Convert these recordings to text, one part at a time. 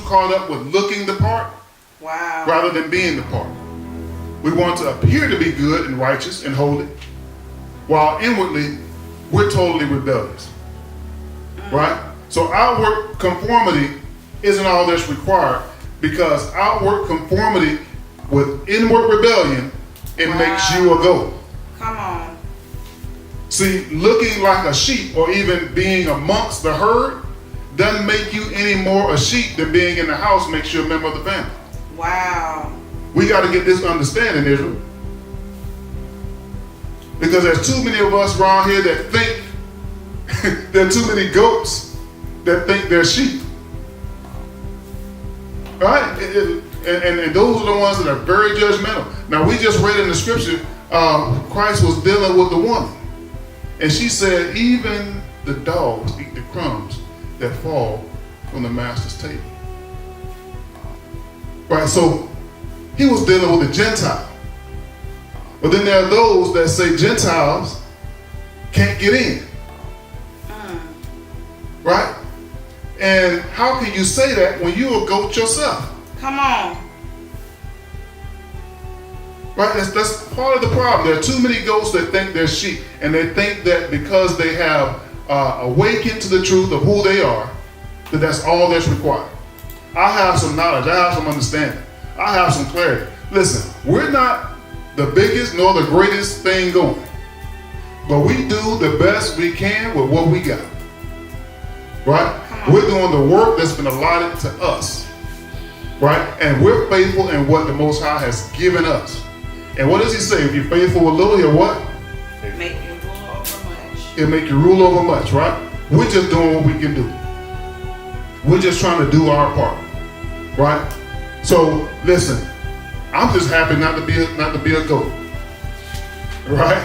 caught up with looking the part rather than being the part. We want to appear to be good and righteous and holy, while inwardly we're totally rebellious. Right? So outward conformity isn't all that's required, because outward conformity with inward rebellion, it makes you a goat. Come on. See, looking like a sheep or even being amongst the herd doesn't make you any more a sheep than being in the house makes you a member of the family. Wow. We got to get this understanding, Israel. Because there's too many of us around here that think there are too many goats that think they're sheep. Right? And those are the ones that are very judgmental. Now, we just read in the scripture, Christ was dealing with the woman. And she said, even the dogs eat the crumbs that fall from the master's table. Right? So he was dealing with the Gentile. But then there are those that say Gentiles can't get in. Right? And how can you say that when you're a goat yourself? Come on. Right? That's part of the problem. There are too many goats that think they're sheep, and they think that because they have awakened to the truth of who they are, that that's all that's required. I have some knowledge. I have some understanding. I have some clarity. Listen, we're not the biggest nor the greatest thing going, but we do the best we can with what we got. Right? We're doing the work that's been allotted to us. Right? And we're faithful in what the Most High has given us. And what does he say? If you're faithful with little, he'll what? Make you rule over much. He'll make you rule over much, right? We're just doing what we can do. We're just trying to do our part. Right? So listen, I'm just happy not to be a goat. Right?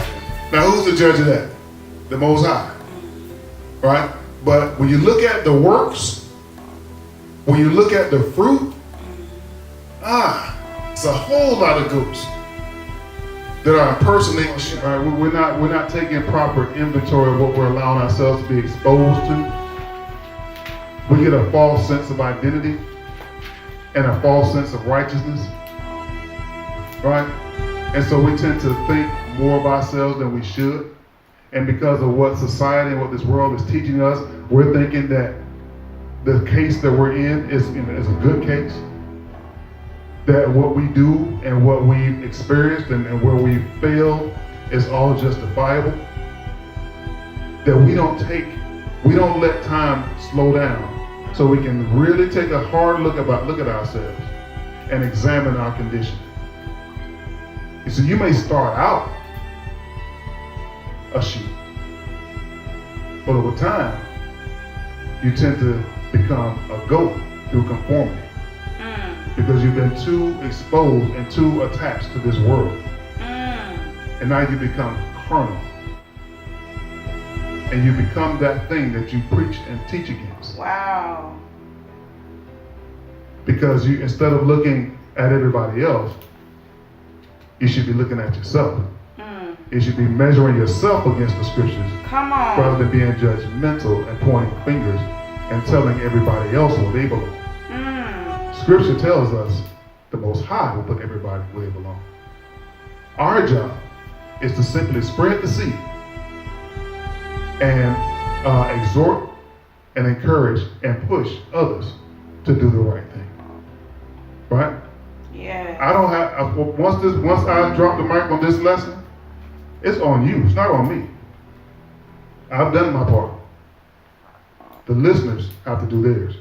Now who's the judge of that? The Most High. Right? But when you look at the works, when you look at the fruit, it's a whole lot of goats that are impersonating. Right? We're not taking proper inventory of what we're allowing ourselves to be exposed to. We get a false sense of identity and a false sense of righteousness. Right? And so we tend to think more of ourselves than we should. And because of what society and what this world is teaching us, we're thinking that the case that we're in is a good case. That what we do and what we've experienced and where we failed is all justifiable. That we don't let time slow down so we can really take a hard look at ourselves and examine our condition. So you may start out a sheep, but over time you tend to become a goat through conformity. Because you've been too exposed and too attached to this world. And now you become carnal. And you become that thing that you preach and teach against. Wow. Because you, instead of looking at everybody else, you should be looking at yourself. You should be measuring yourself against the scriptures. Come on. Rather than being judgmental and pointing fingers and telling everybody else where they belong. Scripture tells us the Most High will put everybody where they belong. Our job is to simply spread the seed and exhort and encourage and push others to do the right thing. Right? Yeah. I don't have, once I drop the mic on this lesson, it's on you. It's not on me. I've done my part. The listeners have to do theirs.